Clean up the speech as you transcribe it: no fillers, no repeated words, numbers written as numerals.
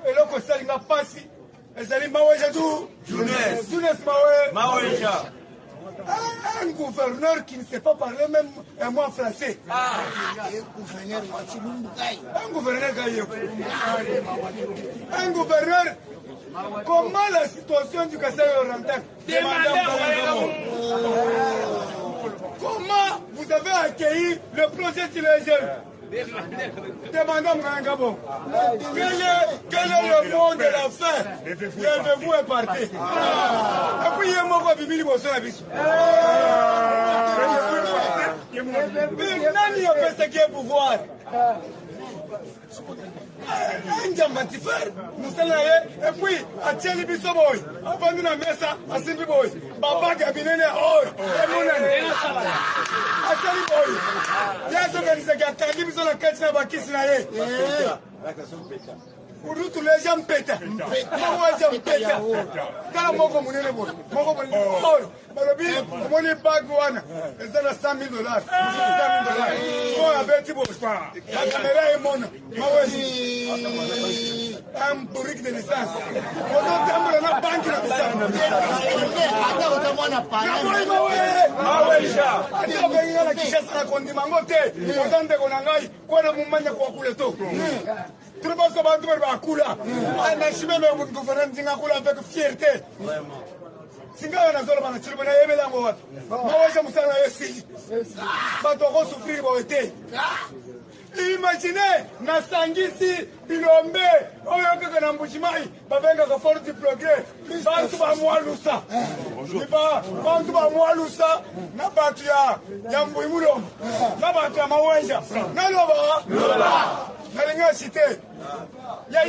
eloko salinga pasi ezali maweja tu Jones maweja. Un gouverneur qui ne sait pas parler même un mot français. Un gouverneur, comment la situation du Kasaï oriental? Comment vous avez accueilli le projet Silégel? Demandons à un Gabon. Quel est le mot de la fin? Levez-vous et partez. Et puis il y a un mot qui vit au sol. Nani a fait ce qui est pouvoir? Un diamantifère, et puis à Tcheli Bissoboy, à Vanduna Messa, à Simbiboy, Baba Gabinene, or, et Mounane, à Tcheli Boy. Il y a des gens qui ont dit que la Katina Bakisnae. Pour nous, tous les gens pètent. Moi, j'aime péter. Quand moi, comme on est le bon, moi, comme on est le bon. Mon bagouane, c'est $100 000. $100 000. Moi, avec Thibaut, la caméra est mon. Un bourrique de naissance. On a la banque de naissance. Avec fierté. Singa na zola bana chilibana yebela ngo wapi mawaje musala yesi batoko souffrir boete. Imaginez na sangisi bilombe oyo kaka na mbushimai babenga ka fort du progrès bantu ba mwalusa niba bantu ba mwalusa na batu ya mbuimulo na batu ya mawenja na loba nalinga cité ya